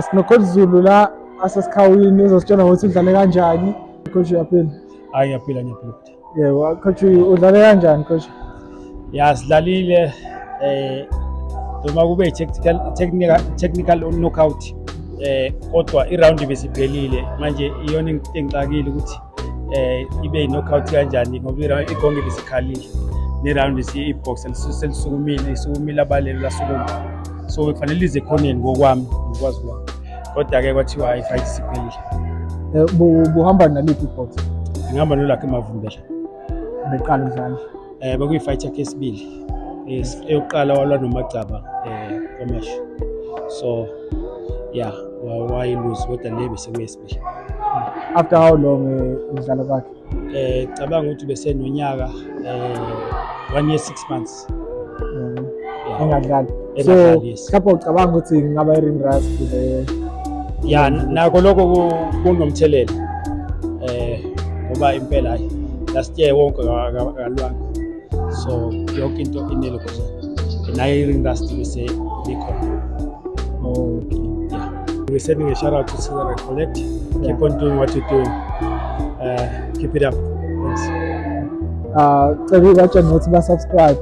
Sino coach Zulu la asesikhawini uzositshela ukuthi udlale kanjani coach uyaphila. Hayi ngiyaphila. Yebo coach udlale kanjani coach? Ya sidlalile noma kube technical knockout kodwa iround besiphelile manje iyona into engixakile ukuthi ibe knockout kanjani ngoba igonge besikhalile neround ibox lisukumile abalelo lasukuma so kufanele ize khoneni ngokwami ngikwazi kwami kodwa ke kwathiwa ifight siphelile. Buhamba naliphi ibox? Ngihamba noLucky Mavumbela. Beqala udlala bekuyifight yakhe esibili eyokuqala walwa noMagcaba Komesh so yeah why lose kodwa le bese kuyesibili. After how long udlala kwakhe? Cabanga ukuthi bese nonyaka 1 year 6 months engadlali. So lapho ucabanga ukuthi ngaba i-ring rust ya nako lokho kunomthelela ngoba impela hayi last year wonke kalwanga so yonke into inelo kuze naye i-ring rust bese likhona. Okay. Yeah, we're sending a shout out to Caesar Collect. Keep on doing what you're doing. Keep it up. Thanks. Cela batshela ukuthi ba subscribe,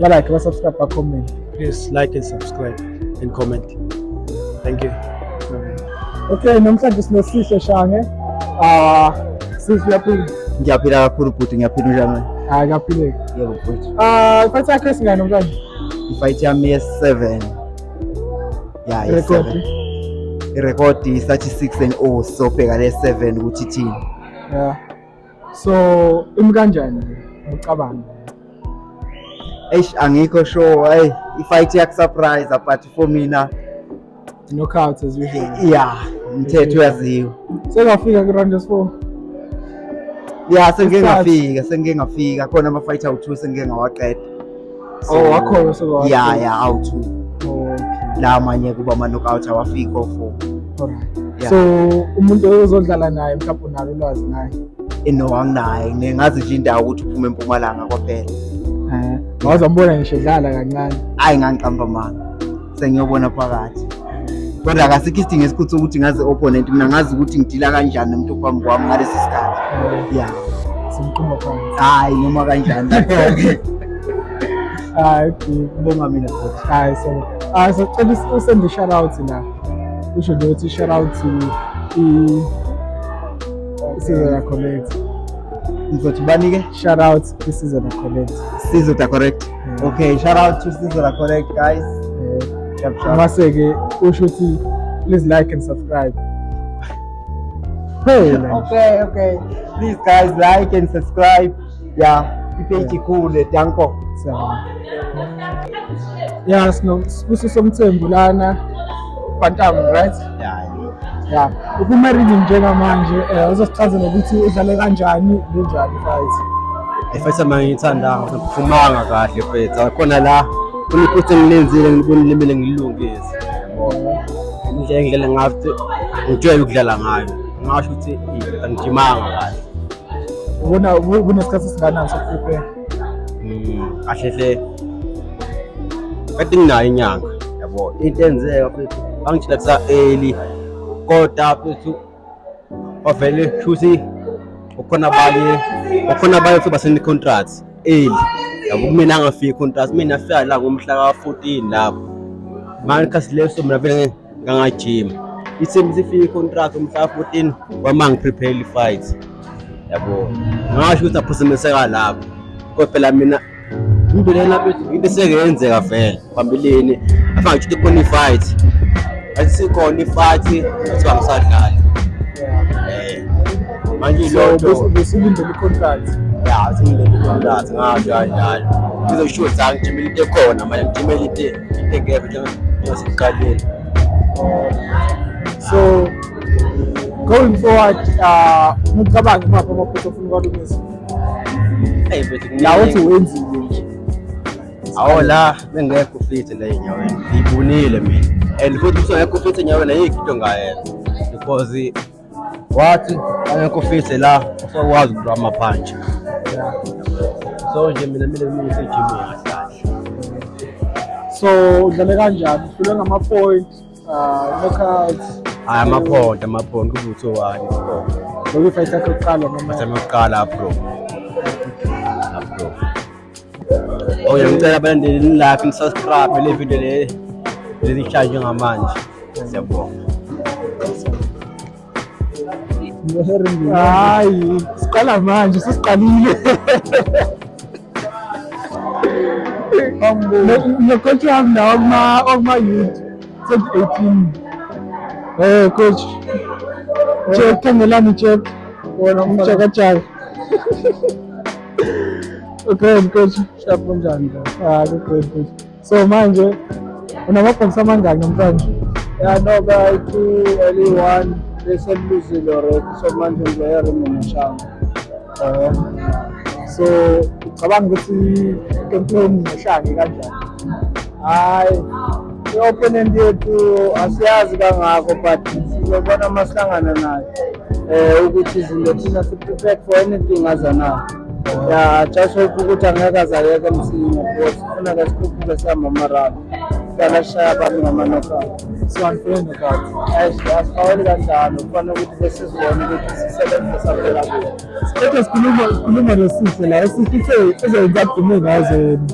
ba like, ba subscribe, ba comment. Please like and subscribe and comment. Thank you. Okay, namhlanje sinesihle Shange. Sisi uyaphila. Ngiyaphila kakhulu futhi ngiyaphila njani? Ngiyaphila. Yebo futhi. Ifight yakhe singane namhlanje? Ifight yami ye7. Yeah, i-record. I-record is 36-0 so bheka le7 ukuthi thini. Yeah. So imkanjani ucabanga? Angikho sure. Hey, ifight yak surprise but for mina knockout as usual. Yeah, umthetho yaziwa. Sekafika ku round 4. Yeah, sengeke ngafika khona ama fight awu2 sengeke ngawaqeda. Oh, wakho so. Yeah, awu2. Okay. La manye kuba ama knockout awafika o4. Alright. Yeah. So umuntu ozodlala naye mhlawumbe unalo ulwazi naye. Anginaye ngingazi nje indawo ukuthi uphume eMpumalanga kwaphela. Ngawazambona ngisho edlala kancane. Hayi ngangiqamba manga. Sengiyobona phakathi. Kodwa akasikho isidingo esikhuthu ukuthi ngazi opponent mina ngazi ukuthi ngidila kanjani nomuntu ophambi kwami ngalesi sikhathi. Yeah. Simquma phansi. Hayi noma kanjani. Ngibonga mina futhi. Hayi so. So usend shout out la. Usho ukuthi shout out to Caesar Collect. Ngizothi banike shout out to Caesar Collect. Caesar Correct. Okay, shout out to Caesar Correct guys. Maseke usho ukuthi please like and subscribe. Hey. Okay. Please guys like and subscribe. Yeah, ipage cool danko. Yeah, Sibusisomthembu lana Bantam, right? Yeah. Ukumarine njengamanje uzosichazela ukuthi udlale kanjani njani fight. Ifight yami ngiyithanda ngifumanga kahle mfethu. Khona la kuniphuthi ngilenzile ngibonile ngilungise. Indlela ngathi ngijwayele ukudlala ngayo. Ngasho ukuthi angijimanga kahle. Ubona kunesikhathi singana sokuprepare. Kahle. Kanti nginayo inyanga yabo. Into enzeka mfethu bangijila kusa early. Kodwa mfethu ovele shuthi ukhona abanye sebaseni contracts early. Yabo mina ngafika contract mina ngafika la ngomhla ka14 lapho. Manje kasi leso mina vele ngangajima. Ithi sifika contract umhla ka14 wama ngiprepare i-fight. Yabo. Ngasho ukuthi aphosemeseka lapho. Kodwa phela mina into lena mfethu into sekenzeka vele phambilini. Afanga ngithi khona i-fight. Asikhona i-fight kuthiwa ngisadlala. Manje lo besilindele i-contract. Yeah, silindele i-contract ngasho kanjalo. Ngizosho ukuthi angijimile into ekhona manje ngijimile into engekho njengosiqaleni. So going forward ngicabanga mapha amaphutha ofuna ukwalungisa. Hey mfethu la uthi wenzile nje. Awu la bengekho fit la enyaweni. Ngibunile mina. And futhi usengekho fit enyaweni ayikho into ngayenza because wathi ayekho fit la usakwazi ukudrama punch. So nje mina ngisejimini kahle. So udlale kanjani? Ufike ngama point knockout. Amaphondo kubutho wani bro. Lokufight yakho yokuqala noma? Bese yokuqala bro. Ngicela abalandeli like ni subscribe le video le lezishaje ngamanje. Siyabonga. Hayi, siqala manje, sesiqalile. Coach wami nawo okuma youth 2018. Coach. Check khangelani check. Wona umchaka. Okay coach, shapo njani? Good coach. So manje unamabhokisi amangaki namhlanje? No guy, 2 early 1 losing already. So manje ngizoya ngomashanga. So cabanga ukuthi campaign ngishanga kanjani? Hayi, i-opponent yethu asiyazi kangako but sizobona masihlangana naye ukuthi izinto thina si-prepared for anything azanayo. Just hope ukuthi angeke azayeke msinya because kufuneka sikhuphuke sihamba amarali. Siyala sishaya abantu ngama-knockout. Siwanifele knockout. Asifaweli kanjani, kufanele ukuthi besizibone ukuthi sisebenze saphela kuyo. Sikhuluma lesihle la esifithe ezenza dume ngazo yena.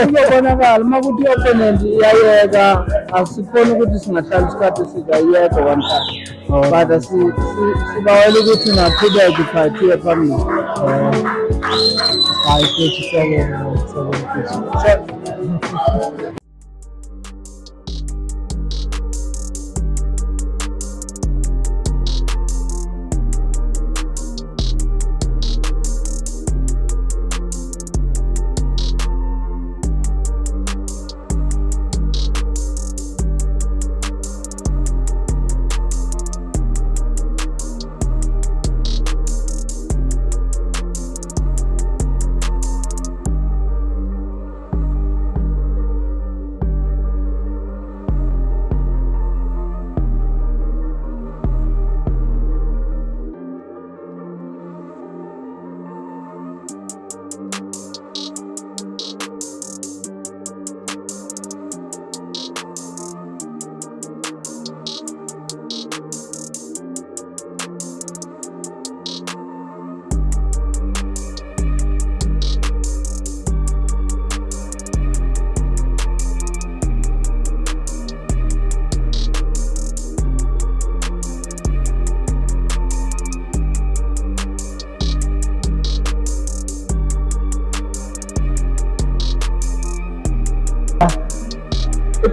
Kuzobonakala uma kuthi i-opponent iyayeka asifuni ukuthi singahlala isikhathi sikayiyeka one time. But sibawela ukuthi ngaqhubeka i-fight iye phambili. Hayi coach, siyabonga coach.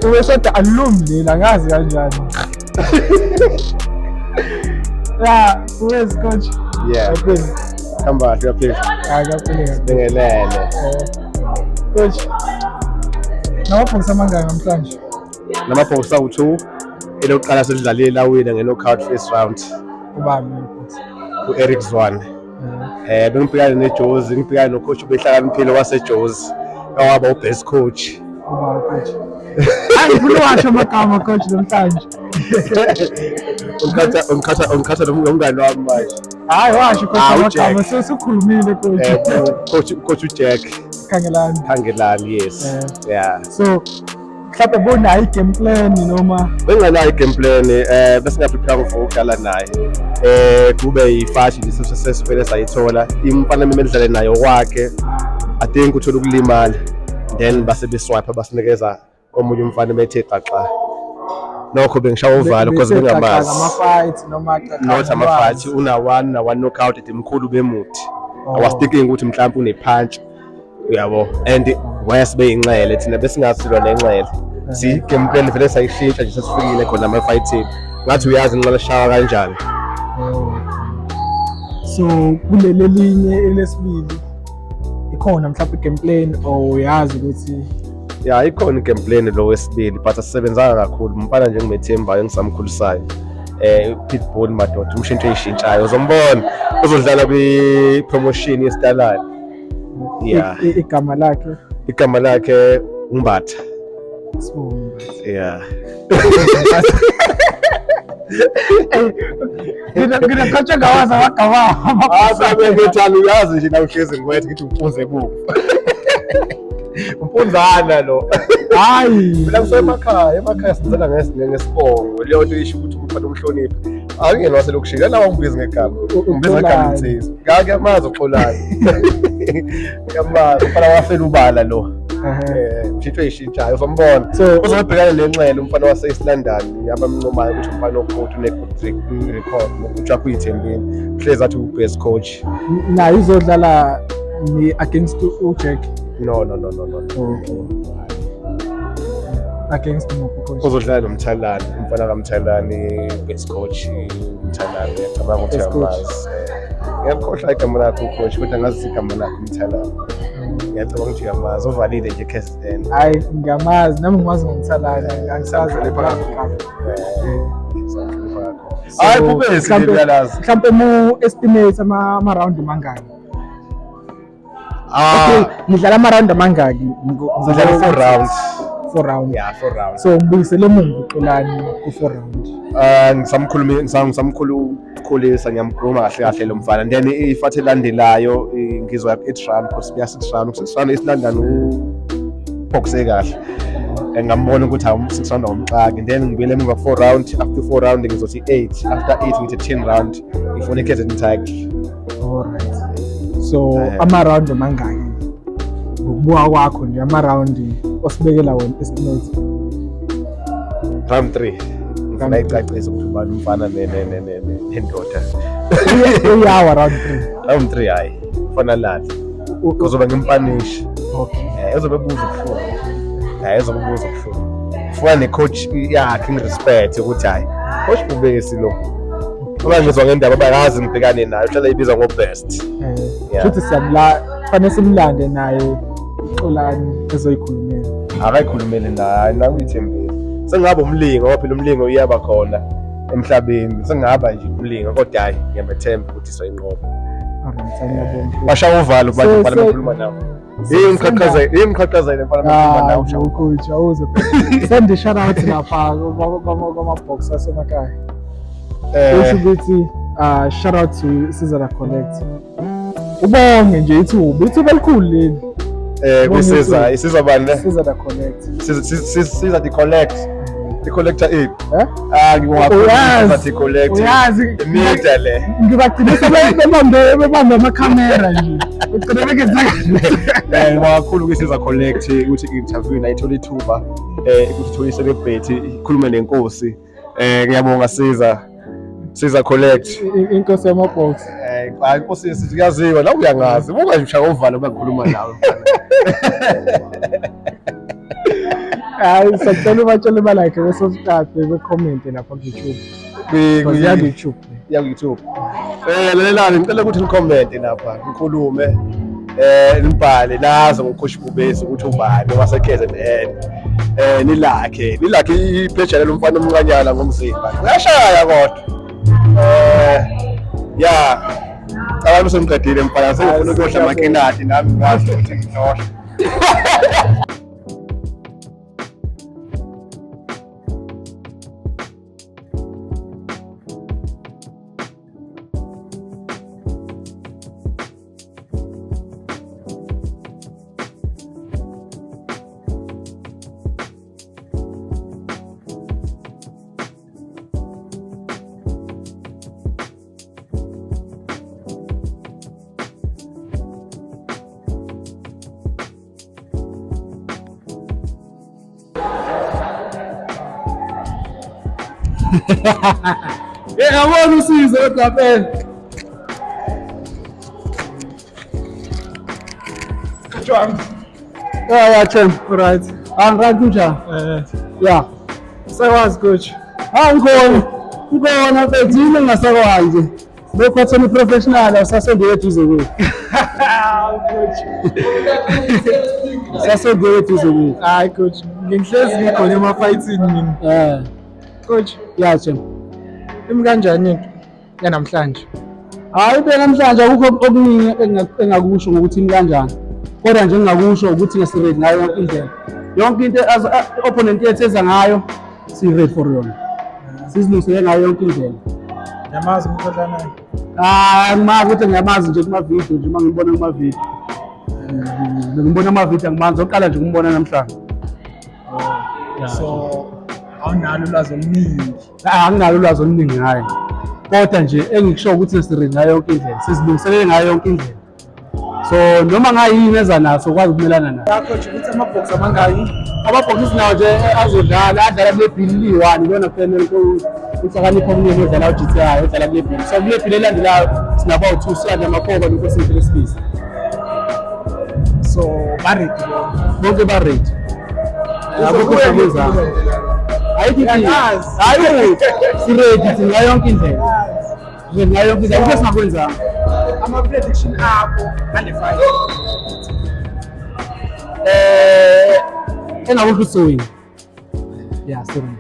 Uweshoda alumni angazi kanjani. Where's coach? Yeah. Come back, you're please. Bengelele. Coach. Namabhokisi amangaki namhlanje? Namabhokisi awu-2. Elokuqala selidlalile lawina nge-knockout first round. Ubani? U-Eric Zwane. Bengibhekane neJozi, ngibhekane nocoach ubehlakaniphile waseJozi. Owaba u-best coach. Ubani coach? Ngifuna washo amagama coach namhlanje. Ungikhatha nomngane wami manje. Hayi washo coach amagama sesikhulumile Coach uJack Khangelani, yes. Yeah. So mhlawumbe bonayo i-game plan noma benginayo i-game plan bese ngaprepare for ukudlala naye kube yifashi nje sesivele sayithola imfana memedlale nayo wakhe I think uthola ukulimala then base beswipe basinikeza omunye umfana bethe xaxa nokho bengishaya uvalo because bengamazi ama-fight noma not ama-fight una one knockout edimkhulu bemuthi I was thinking ukuthi mhlawumbe une-punch uyabo and wesibe inxele thina besingasilwa nenxele si game plan vele sayishintsha nje sesifikile khona ama-fighting ngathi uyazi inxele shawa kanjani. So kuleli linye elesibili ikhona mhlawumbe game plan or uyazi ukuthi ya ikhona game plan lo wesibili but asisebenzanga kakhulu mfana nje ngimethembayo engisamkhulisayo Pitbull madoda umshintsho eyishintshayo uzombona uzodlala kwi-promotion yesitalani. Yeah. Igama lakhe Umbatha. Yeah. Nginacatsha ngawazi amagama. Asabe ngithanda uyazi nje na uhlezi ngiwethe ngithi ufunze kubo. umpunzana lo. Hayi. Mina emakhaya sizana ngesibongo. Leyo nto isho ukuthi umfana umhloniphi. Akungena waselokishini, lana ungibiza ngegama. Ungibiza ngegama insizwa. Ngiyamazi uXolani. Ngiyamazi umfana wafela ubala lo. Mshitho eyishintshayo sombona. Uzobhekana nenxele umfana wase-East London abamncomayo ukuthi umfana okhothu record nokuthi akuyithembile. Hlezi athi u-best coach. Nayo izodlala against uJack. No. Against coach. Uzodlala noMthalane, umfana kaMthalane, best coach uMthalane. Ngiyacabanga ukuthi uyamazi. Ngiyakhohlwa igama lakho ucoach kodwa ngazi igama lakho uMthalane. Ngiyacabanga ukuthi uyamazi, uvalile nje KZN. Hayi, ngiyamazi, nami ngimazi ngoMthalane, angisazi hayi kubesi ngiyalazi. Mhlawumbe mu-estimate ama-round mangaki? Okay, nidlala ama-round amangaki? Sidlala 4 rounds. 4 rounds. Yeah, 4 rounds. So ngibuyisele emuva uXolani ku-4 round. Ngisamkhulisa ngiyamgruma kahle lo mfana. Then ifathi elandelayo ngizwa eTran because siya-6 round. 6 round eSlondon uboxe kahle. Ngambona ukuthi hawu 6 round awumxaki. Then ngibuyele emuva 4 round. After 4 round ngizothi 8. After 8 ngithi 10 round. Ifuna KZN title. Alright. So ama-round amangaki? Ngokubuka kwakho nje ama-round osibekela wona estimate. Round 3. Ngifuna icacise ukuthi ubani umfana nendoda. Uyawa round 3. Round 3 hayi. Ufana lala. Uzoba ngimpanish. Okay. Uzobe buza ukuhlula. Uzobe buza ukuhlula. Ufana necoach yakhe ngirespect ukuthi hayi. Coach Bubesi lo. Uma ngizwa ngendaba bayazi ngibhekane nayo, hlala ibizwa ngo-best. Futhi kufanele simlande naye uXolani ezoyikhulumela. Akayikhulumele naye, nakuyithembile. Sengaba umlingo ngoba phela umlingo uyaba khona emhlabeni. Sengaba nje umlingo kodwa hayi ngiyamethemba ukuthi soyinqoba. Basha uvalo abantu bakhuluma nawo. Imqhaqhazela mfana bakhuluma nawo. Coach awuze. Send shout out lapha kwama-boxer asemakhaya. Usho ukuthi shout out to Sizala Connect. Ubonge nje ithuba elikhulu leli. Isiza bani le? Sizala Connect. Siza the collect. The collector aid. Uyazi. Media le. Ngibagcinisa bebambe amakhamera nje. Ugcina bekenza kakhulu kwisiza collect ukuthi i-interview na ithola ithuba ukuthi ithola celebrity ikhulume nenkosi. Ngiyabonga Siza collect. Inkosi yamabox. Hayi inkosi siyaziwa la uyangazi. Buka nje ushaka uvalo bakhuluma nawe. Hayi sacela ubatshele balike bese usiqaphe be-comment lapha ku-YouTube. YouTube. Lalelani ngicela ukuthi ni-comment lapha, nikhulume nibhale nazo ngoCoach Bubesi ukuthi ubani wase-KZN. Nilakhe ipage yalo mfana omncanyana ngomzimba. Uyashaya kodwa. Abantu semqedile mfana sengifuna ukudla amakinati nami ngazi ukuthi ngidosha. Ngiyabona usizo kodwa phela. John. Yeah, Chem. Right. I'm right kunjani? Yeah. Sawazi coach. Ngikona mfethu yini ngasakwazi nje. Bekwathi ni professional awusasondele eduze kwethu. Coach. Sasondele eduze kwethu. Hayi coach, ngihlezi ngikhona ema-fighting mina. Coach, yeah Chem. Kanjani into yanamhlanje? Hayi namhlanje akukho okuningi engakusho ngokuthi kanjani. Kodwa nje engakusho ukuthi ngesi-ready ngayo yonke indlela. Yonke into opponent yethu eza ngayo si-ready for yona. Sizilungisele ngayo yonke indlela. Ngiyamazi umkhohlana. Ngimazi ukuthi ngiyamazi nje kuma-video nje uma ngibona kuma-video. Ngibona amavidiyo angimanzi oqala nje ukumbona namhlanje. So awunalo ulwazi oluningi. Anginalo ulwazi oluningi ngayo. Kodwa nje engikusho ukuthi siringa yonke indlela, sizilungiselele ngayo yonke indlela. So noma ngayini eza naso ukwazi ukumelana nayo. Yakho nje ukuthi amabhox amangaki? Amabhokisi nawo nje azodlala adlala kule bhili liyi-1 lona kufanele uhlakaniphe omningi odlala u-GTI odlala kule bhili. So kule bhili elandelayo sinabawu-2 siyadla amakhoba nokusinto lesibisi. So ba-ready bona. Bonke ba-ready. Akukho okuzama. Hayi si-ready thina ngayo yonke indlela. Ngayo yonke indlela ukho singakwenzanga. Ama-prediction akho ngale final. Engakusho sewing. Yeah, sewing.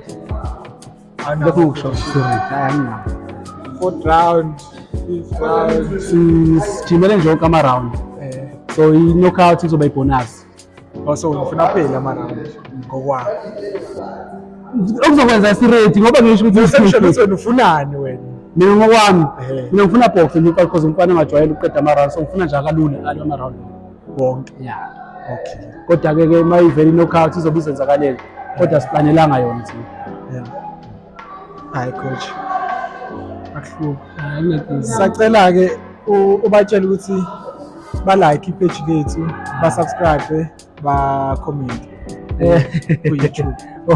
Lokho ngikusho sewing. Angina. 4th round, 5th round. Sijimele nje wonke ama-round. So i-knockout izoba i-bonus. Also ufuna phela ama-round ngokwayo. Okuzokwenza si-ready ngoba ngisho ukuthi wena ufunani wena? mina ngokwami mina ngifuna box nje because ngifana ngajwayele ukuqeda ama-round so ngifuna nje akalula ama-round Wonke. yeah. Okay. Kodwa-ke uma ivele i-knockout izobe izenzakalele kodwa siplanelanga yona thina. Yeah. Hayi coach. Akuhluphi. Sacela-ke ubatshele ukuthi ba-like i-page lethu, ba-subscribe, ba-comment ku-YouTube.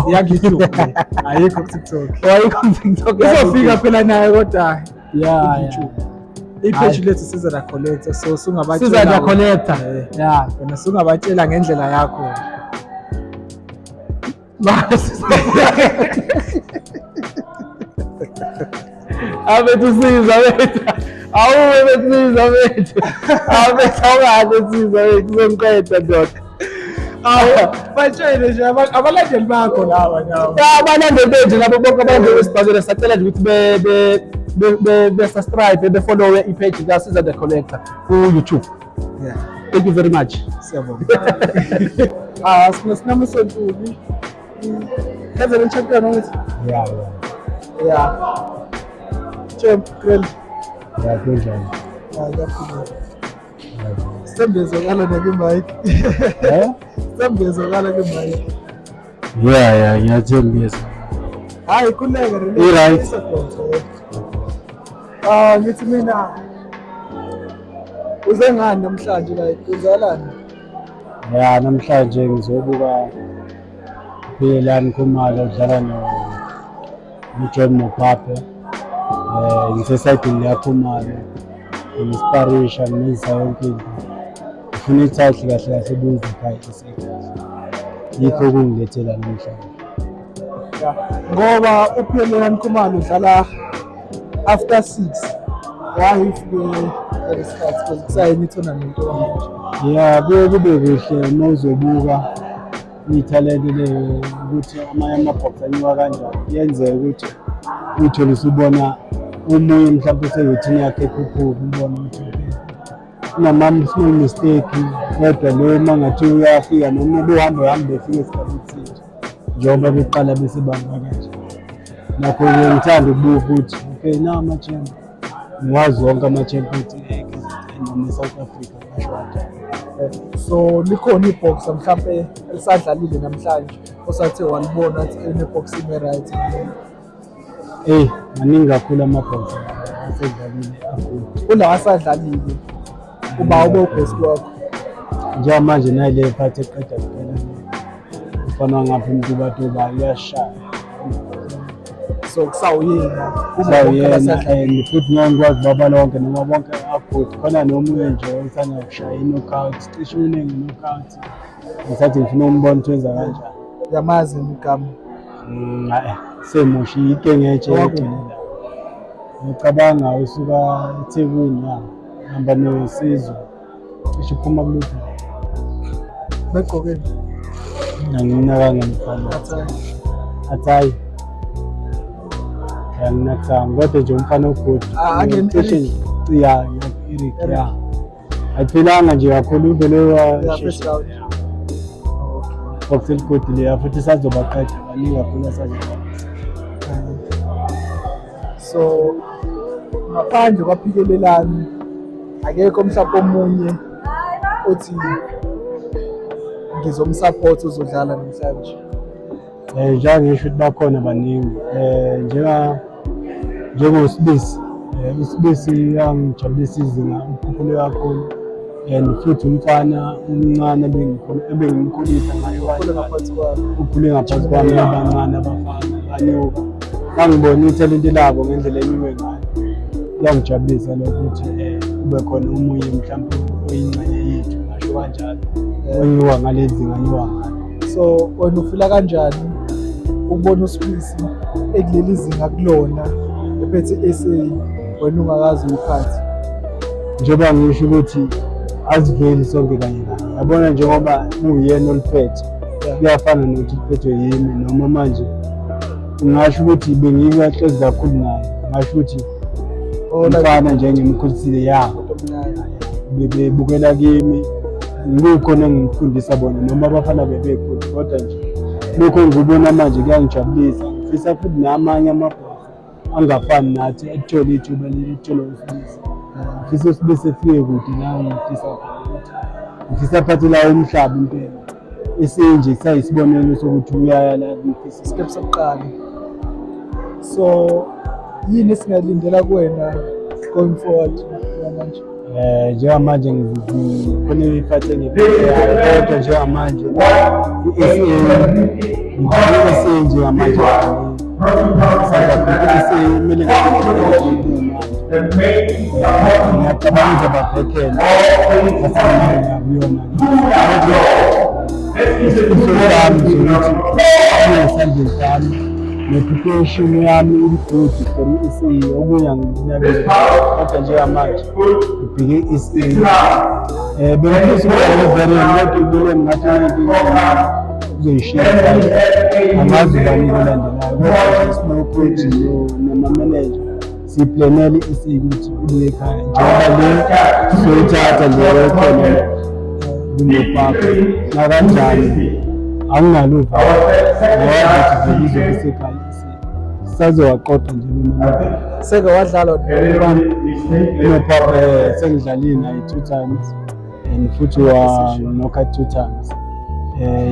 Iyaku-YouTube le, ayikho ku-TikTok. Ayikho ku-TikTok. Izofika phela nayo kodwa Yeah. YouTube. I-page lethu siza collector so sungabatshela. Siza collector. Yeah. Wena sungabatshela ngendlela yakho. Abethu siza bethu. Awuwe besiza bethu. Abethu awukade siza bethu sengiqeda ndoda. Batshele nje abalandeli bakho laba nyawo. Abalandeli bethu labo bonke abalandeli besibhazela sacela nje ukuthi be-subscribe be-follow i-page kaSiza the Collector ku-YouTube. Yeah. Thank you very much. Siyabonga. Sinama Sontuli. Heavyweight champion ukuthi. Yeah. Champ Grill. Yeah, kunjani. Ngiyafuna. Sembezokala naku-mic. Sembezokala ku-mic. Yeah, ngiyathembisa. Hayi kuleka I-right. Ngithi mina uze ngani namhlanje la kwenzakalani? Ya namhlanje ngizobuka Philani Khumalo udlala no-John Mopapa. Ngisesayidini liyakhumalo ngisparisha ngizisa yonke into. Ngifuna i-title kahle kahle buyizikhaya esekhaya. Yikho kungilethela namhlanje. Ngoba uPhilani Khumalo udlala after 6. Why ufike ngesikhathi because kusayini i-tournament okwamanje? Yeah, kube kuhle uma uzobuka ithalente le ukuthi amanye amabhox anyuka kanjani. Yenzeka ukuthi uthole usubona umunye mhlawumbe useyithini yakhe ekhuphuka ubona ukuthi small mistake kodwa lo mangathi uyafika noma uhambe befika esigabeni sethu njengoba beqala bese bamba kanje. Nakho-ke ngithanda ukubuka ukuthi okay nawo ama-champion ngiwazi wonke ama-champion noma e-South Africa ngasho kanjani. So likhona ibhox mhlawumbe elisadlalile namhlanje osathe walibona ukuthi enebox ime-right. Maningi kakhulu amabhox asedlalile akhulu. Kulawa asadlalile uba ube ubhesi wakho. Njengamanje nayi le phathi eqeda kuphela ufana ngapha uMtuba uyashaya. So kusawuyena kusawuyena futhi ngiyakwazi baba lonke noma bonke akhulu khona nomunye nje osanda kushaya i-knockout cishe uningi knockout ngisathi ngifuna umbona ukuthi wenza kanjani. Yamazi igama semushi ikengetshe egcinela ngicabanga usuka eThekwini hamba noSizwe cishe uphuma kulutho begqokeni anginakanga mfana athayi anginathanga kodwa nje umfana ogudi cishe ya Eric ya ayiphilanga nje kakhulu uvele box eligudi leya futhi sazobaqeda baningi kakhulu asazoba. So ngaphandle kwaPhikelelani akekho mhlawumbe omunye othi ngizomsupport uzodlala namhlanje? Njengisho ukuthi bakhona baningi njengoSibisi. uSibisi uyangijabulisa izinga umkhulu kakhulu and futhi umfana umncane ebengimkhulisa ngayo ukhule ngaphansi kwami abancane abafana banyuka ngangibona ithalente labo ngendlela enyuke ngayo. Kuyangijabulisa lokho ukuthi kube khona omunye mhlawumbe oyingxenye yethu ngasho kanjalo onyuka ngalezi zinga anyuka ngayo. So wena ufila kanjani ukubona uSibisi ekuleli zinga kulona ephethe SA wena ungakazi uyiphathe? Njengoba ngisho ukuthi aziveli sonke kanye kanye, yabona njengoba kuyena oliphethe kuyafana nokuthi uphethwe yimi noma manje ngingasho ukuthi bengikahlezi kakhulu naye, ngasho ukuthi umfana nje ngimkhulisile yabo bebukela kimi ngikhona engimfundisa bona noma abafana bebekhulu, kodwa nje lokho ngikubona manje kuyangijabulisa. Ngifisa futhi namanye amabhola angafani nathi ethole ithuba leli ethole uSibisi. Ngifisa uSibisi efike kude la ngifisa khona, ngifisa aphathe lawo umhlaba impela esinje kusayisibonelo sokuthi uyaya la ngifisa step sokuqala. So yini esingalindela kuwena going forward manje? Njengamanje ngikhona iphathe ngibheka kodwa njengamanje i-SA njengamanje kumele ngiyacabanga babhekele asamanya kuyona isosami sokuthi esandleni sami ne-preparation yami i-good for i-SA okuya nginyabele kodwa njengamanje ngibheke i-SA bengifisa ukuba kodwa ngathi uzoyishiya angazi bani olandelayo kodwa sinocoach nama-manager siplanele i-SA ukuthi ibuye ekhaya njengoba le sizoyithatha nje khona kunepapa nakanjani angingaluva ngoba ukuthi izobe isekhaya sazowaqoqa nje bemana seke wadlala unepapa sengidlalile naye 2 times and futhi wanoka 2 times.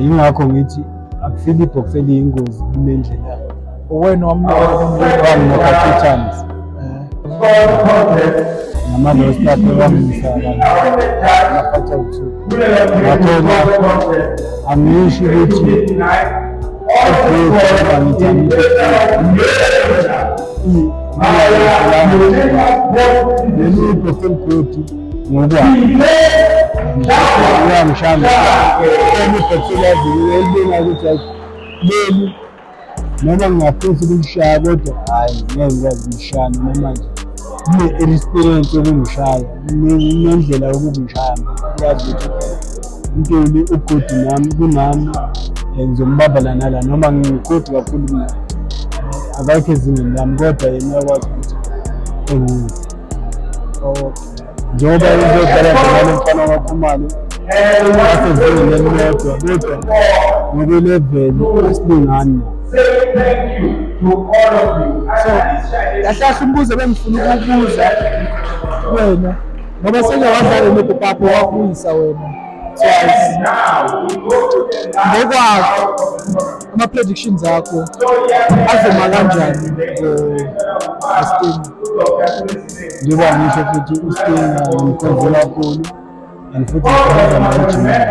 Yingakho ngithi akufika ibhox eliyingozi kule ndlela. Wena wamnoka 2 times. Nama-lost apho wamngisala ngaphatha u-2. Ngakho angisho ukuthi leli ibhox elikhodi ngoba uyangishanda elibinga ukuthi leli noma ngingafisa ukulishaya kodwa hhayi ngeke ngikwazi ukuyishaya noma manje kune-experience yokungishaya nendlela yokungishaya yazi ukuthi into ugodi nami kunami ngizombabhala nala noma ngigodi kakhulu kunaye akakho ezingeni lami kodwa yena uyakwazi ukuthi engize. Njengoba uzodlala njalo mfana waKhumalo asezingeni elilodwa kodwa ngokweleveli esilingani. So kahle umbuzo bengifuna ukubuza wena ngoba seke wadlala nePapo wakuyisa wena twice, ngokwakho ama-predictions akho azoma kanjani ngoSting? Njengoba ngisho futhi uSting ngimkhonzela kakhulu and futhi ngikhonza naye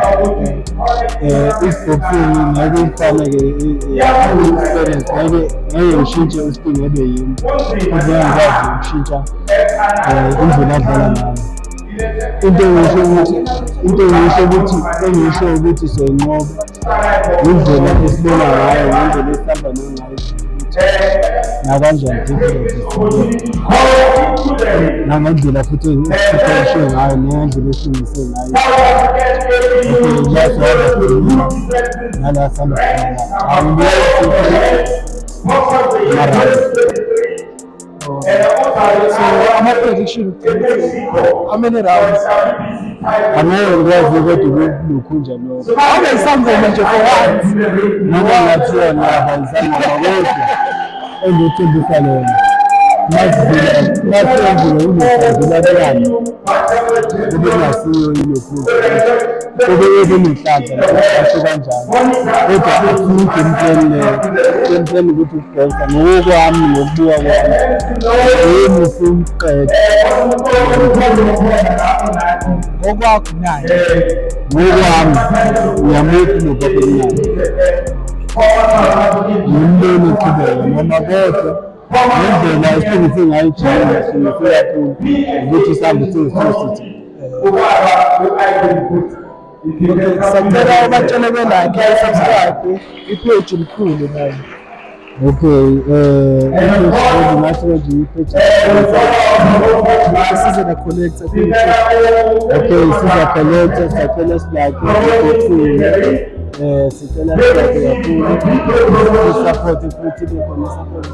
isiboxing ngeke ufaneke i-experience ngeke ushintshe uSting ebe yini futhi ngiyakwazi ukushintsha indlela adlala ngayo. Into engisho ukuthi soyinqoba indlela esibona ngayo ngendlela esihamba ngayo nakanjani nangendlela futhi esiphethe ngayo ngendlela esilungise ngayo nala sihamba So ama-prediction how many rounds? Angeke ngikwazi kodwa ukukhunja lokho. Awube isangoma nje for once. Noma ngathiwa ngiyaba isangoma kodwa engikuthembisa lona masenzile unesandulakuyani kube kungasiyo ilofuza kube ebenenhlanhla asho kanjalo kodwa asikho emtsheni ukuthi ubhonsa ngokwami ngokubuka kwami yini simqede ngokwakho naye ngokwami ngiyamuthi nobabelinayo yimbeni eqhubeka noma kodwa ngendlela esiphinde singayijayela singifika kakhulu ukuthi sihambe singisithi sacela abatshele belike subscribe ipage likhulu nayo. okay ngasho nje ipage size connect okay siza connect sacela silike sicela kakhulu support futhi bekhona support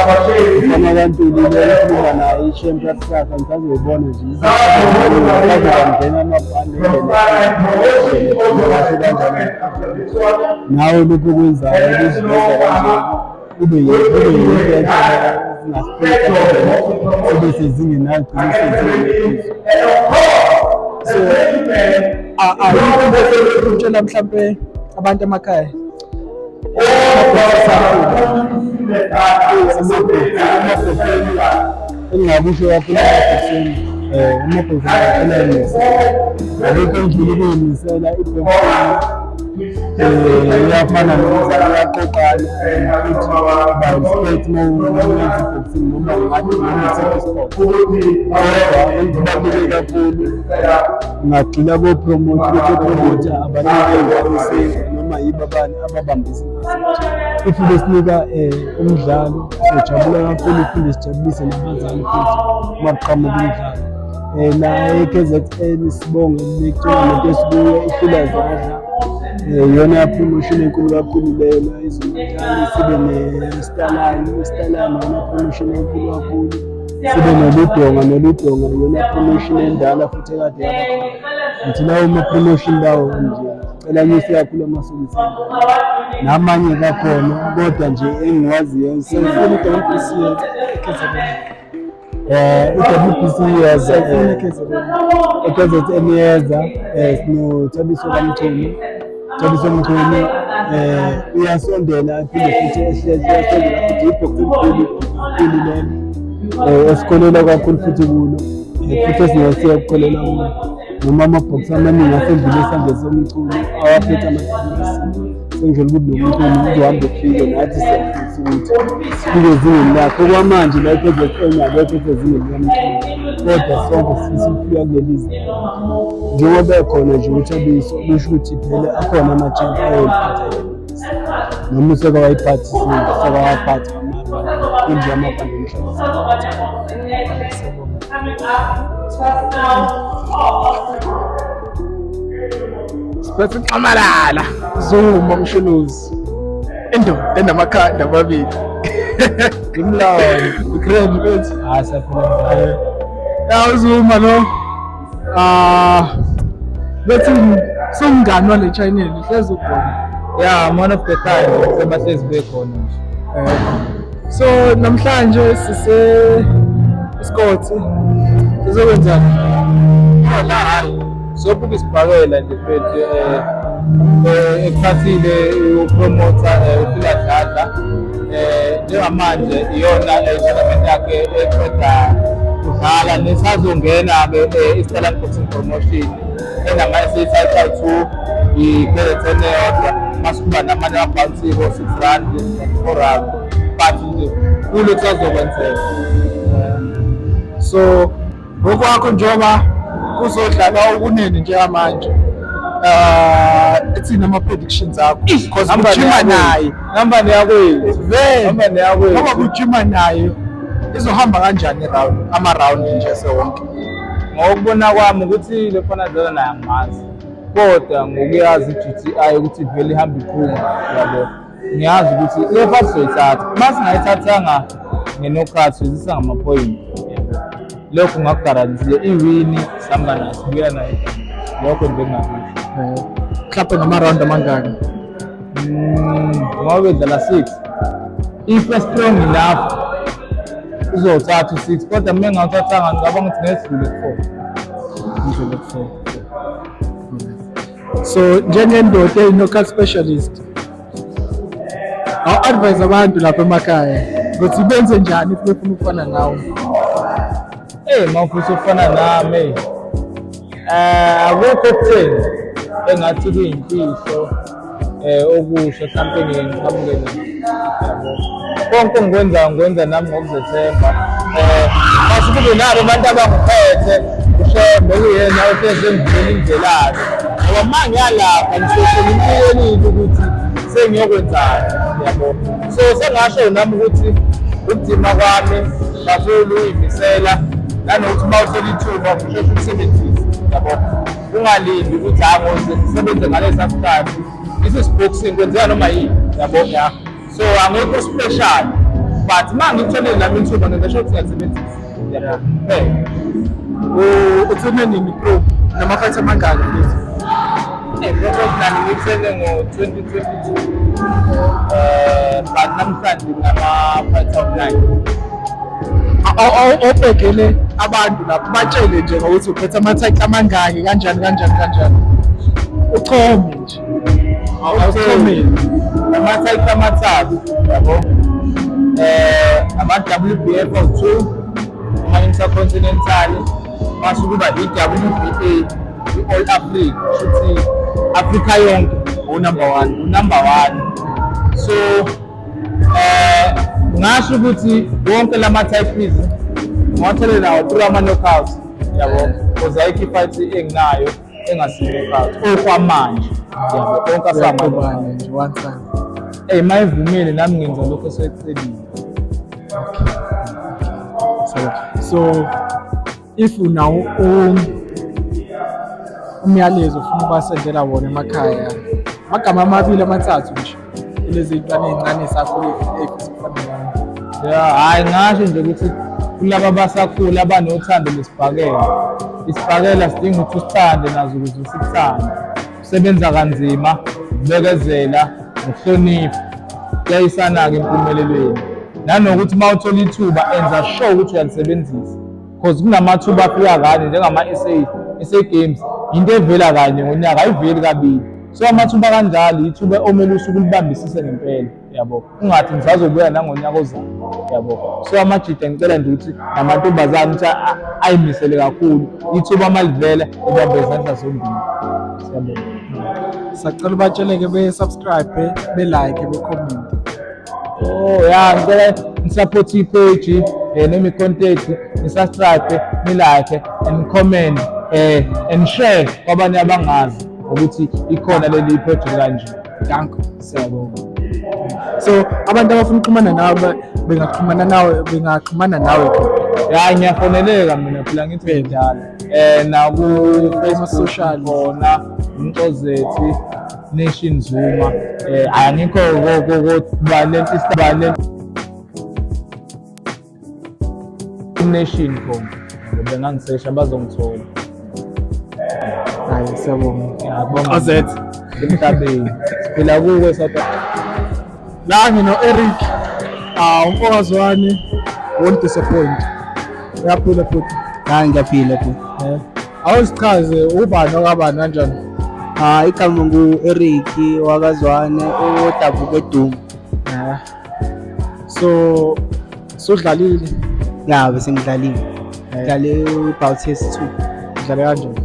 abantu lilekhuluma naye i-champion sakhe ngizobona nje ngena amabhande nawe lokhu kwenzayo ukuziveza kanje kube yinto kube sezingeni agcine sezingeni so utshela mhlambe abantu emakhaya engingakusho kakhulu amabhokisi alokho endlule ukuyimisela iyafana nomzali uyaqoqana futhi ba-respect mawuyenza ibhokisini noma ngathi noma-sport kodwa engibaluleke kakhulu ngagxila kopromote ukuthi opromote abanike noma yibo abanye ababambisa if besinika umdlalo sijabula kakhulu iphinde sijabulise nabazali futhi uma kuqhamuka umdlalo la e-KZN sibonge le-tournament esibuye iFilazadla iyona promotion enkulu kakhulu leyo la izimali sibe ne-Starline iyona promotion enkulu kakhulu sibe noludonga iyona promotion endala futhi ekade yabakhona ngithi lawo ma-promotion lawo nje cela nyuse kakhulu amasokisini namanye kakhona kodwa nje engiwaziyo sifuna i-WBC i-WBC yeza e-KZN yeza sinoThabiso kaMchunu uyasondela aphinde futhi ehlezi futhi ibhokisi elikhulu lelo esikholela kakhulu futhi kulo futhi esinesiya ukukholela kulo noma amabhokisi amaningi asendlule esandle somculo awaphethe amathulusi sengijele ukuthi nomculo uzohambe ufike nathi siyafisa ukuthi sifike ezingeni lakho okwamanje la i-KZN akekho ezingeni likamculo kodwa sonke sifisa ukufika kuleli zinga njengoba ekhona nje uThabiso kusho ukuthi phela akhona ama-champ ayoliphatha noma useka wayiphathi seka waphatha kunje amabhande emhlaba Siphethe uxamalala Zuma Mshuluzi indoda enamakhanda amabili ngimlawo uGrand bethi saphela ya Zuma lo bethi sumngani wale channel hlezi ukhona one of the time sebahlezi bekhona nje so namhlanje sise Scott sizokwenzani la hayi sobuka isibhakela nje mfethu ekuthathile upromota uFilazadla njengamanje iyona tournament yakhe eqeda kudlala nesazongena-ke i-Starline Boxing Promotion enama-title 2 i-KZN yodwa masikuba namanye amabhawunsiko 6 rand 4 rand but nje kulo kusazokwenzeka so ngokwakho njengoba kuzodlala okunene njengamanje ethina ama-predictions akho because ujima naye nambani yakwethu nambani yakwethu ngoba ujima naye izohamba kanjani ama-round nje sewonke ngokubona kwami ukuthi le fana dlala naye angimazi kodwa ngokuyazi i-GTI ukuthi vele ihamba iqhuma yabo ngiyazi ukuthi le first soyithatha uma singayithathanga nge-knockout sizisa ngama-point lokho ngakugarantiye iwini sihamba nayo sibuya nayo lokho nje engingakusho mhlawumbe ngama-round amangaki ngoba bedlala 6 if strong enough uzothatha u6 kodwa mina ngawuthathanga ngicabanga ukuthi ngesidlule ku4. So njengendoda knockout specialist, awu-advise abantu lapha emakhaya ukuthi benze njani if befuna ukufana nawe? Mawufisa ukufana nami akukho okutheni engathi kuyimfihlo okusho something ngiqhamukele yabo. Konke ngikwenza nami ngokuzethemba. Mase kube nabo abantu abangiphethe ushembe kuyena ohlezi engivela indlelani. Ngoba uma ngiyalapha ngisoshela impilelile ukuthi sengiyokwenzani yabo. So sengasho nami ukuthi ukudima kwami bafuna uyimisela nanokuthi uma uthola ithuba usheshe ukusebenzisa yabo. Ungalindi ukuthi ngisebenze ngalesa sikhathi. Boxing kwenzeka noma yini yabo ya. So angekho special but uma ngitholile nami ithuba ngisho ukuthi ngiyasebenzisa yabo. Uthene nini pro nama-fight amangaki futhi? Professional ngithene ngo-2022 but namhlanje ngama-fight of 9. Obhekele abantu lapho batshele nje ngokuthi uphethe ama-title amangaki kanjani uchome nje awuchomeni ama-title amathathu yabo. Ama-WBF awu-2, ama-Intercontinental, mase kuba i-WBA, i-All Africa, shuthi Africa yonke unumber one. So ngasho ukuthi wonke lama-titles ngiwathole nawo through ama-knockout yabo, because ayikho i-fight enginayo engasi-knockout okwamanje yabo, konke asamanje nje one time. Mayivumile nami ngenza lokho esecelile. So if unawo umyalezo ufuna ubasendela wona emakhaya, amagama amabili amathathu nje lezi ntwana ezincane sakhula ezifana nayo. Hayi ngasho nje ukuthi kulabo abasakhula abanothando lesibhakela. Isibhakela sidinga ukuthi usithande nazo ukuze usithande. Usebenza kanzima, ukubekezela, ukuhlonipha, kuyayisana-ke empumelelweni. Nanokuthi uma uthola ithuba enza sure ukuthi uyalisebenzisa. Because kunamathuba afika kanye njengama-SA Games, into evela kanye ngonyaka ayiveli kabili. So amathuba kanjalo ithuba omele usuke ulibambisise ngempela yabo. Ungathi ngisazobuya nangonyaka ozayo yabo. So amajida ngicela nje ukuthi namantombazane ukuthi ayimisele kakhulu ithuba malivela ibambe izandla zombili. Siyabonga. Sacela ubatsheleke be-subscribe, be-like, be-comment. Ngicela nisupport i-page noma i-content, ni-subscribe, ni-like and comment and share kwabanye abangazi ukuthi ikhona leli project kanje. Danko, siyabonga. So abantu abafuna ukuxhumana nawe bengaxhumana nawe. Ngiyafoneleka mina phela ngithi njalo. Naku-Facebook social khona Mxozethi Nation Zuma. Angikho balenti Nation khona. Bengangisesha bazongithola. Hayi siyabonga. Ngiyabonga. Mxozethi emhlabeni. Phela kuwe South Africa. La ngino-Eric, umfokazi wami won't disappoint. Uyaphila futhi. Hayi ngiyaphila futhi. Awusichaze ubani okabani kanjani? Igama ngu-Eric wakazwane odabuka eDuma. So udlalile? Ya bese ngidlalile. Ngidlale about S2. Udlale kanjani?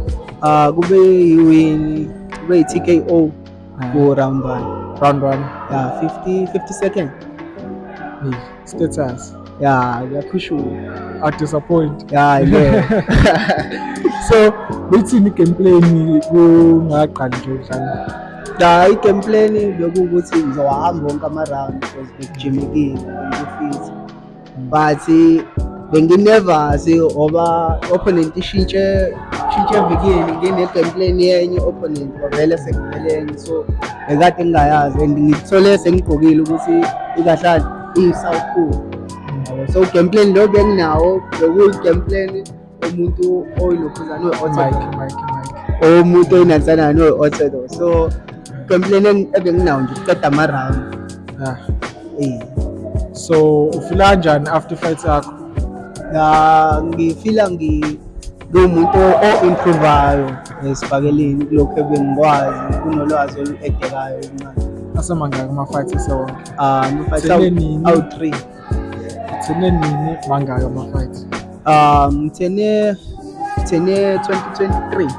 Kube yi-win, kube yi-TKO ku round 1. Round 1. Yeah, 50 seconds. Status. Yeah, ngiyakhushula. Disappoint. Yeah. So bethini gameplay kungaqali nje udlala? Ya i-gameplay bekuwukuthi ngizohamba wonke ama-round because ngijimekile ngifit. But benginervous ngoba opponent ishintshe evikini ngine-gameplay yenye opponent vele sekupheleni, so bekade ngingayazi and ngithole sengigqokile ukuthi ikahlali iyi-Southpool. So gameplay lo benginawo bekuyi-gameplay umuntu oyilokhuzana Mike. umuntu oyinantsana no-orthodox. So gameplay ebenginawo nje kuqeda ama-round. So ufila kanjani after fight yakho? ngifila ngiwumuntu o-improvayo esifakeleni kulokhu ebengikwazi kunolwazi olu-edekayo manje. Asemangaka ama-fights esewonke? Ama-fights Uthenenini? awu-3. Uthenenini mangaka ama-fights? Ngithene 2023.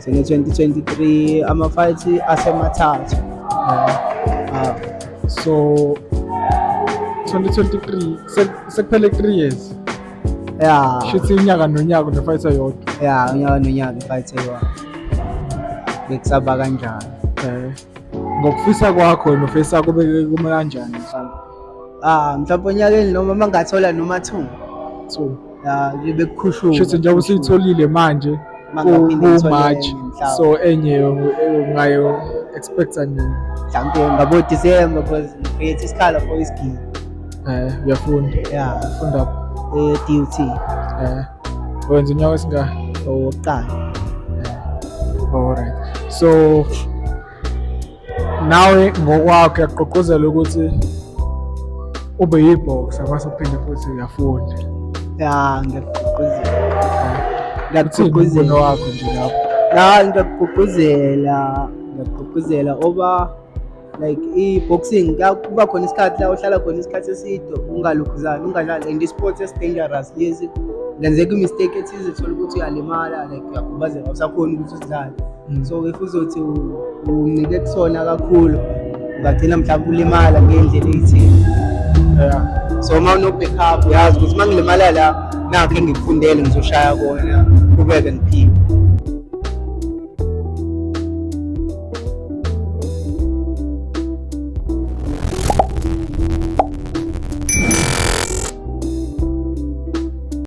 Ngithene 2023 ama-fights asemathathu. So 2023 sekuphele 3 years. Yeah. Shithi unyaka nonyaka une-fight eyodwa. Yeah, unyaka nonyaka i-fight eyodwa. Bekusaba kanjalo. Ngokufisa kwakho wena ufisa kube kume kanjani mhlawumbe? Mhlawumbe onyakeni noma mangathola noma 2. 2. Libe kukhushuka. Shithi njengoba usuyitholile manje ku-March, so enye ungayo expecta nini? Mhlawumbe ngabo December because ngikhethe isikhala for isigidi. Uyafunda? Yeah. Ufunda DUT. Wenza unyaka esingaka? Owokuqala. Alright. So nawe ngokwakho uyaqoqozela ukuthi ube yi-boxer mase uphinde futhi uyafunda. Yeah, ngiyaqoqozela. Ngiyaqoqozela wakho nje lapho. Ngiyaqoqozela oba like i-boxing kuba khona isikhathi la uhlala khona isikhathi eside ungalukhuzani ungadlali and i-sport esi-dangerous lezi ngenzeka i-mistake ethize thola ukuthi uyalimala like uyakhubazeka usakhona ukuthi usidlale. So if uzothi unike kusona kakhulu ungagcina mhlawumbe ulimala ngendlela eyithile. So uma uno-backup uyazi ukuthi uma ngilimala la nakho engikufundele ngizoshaya kona kubeke ngiphile.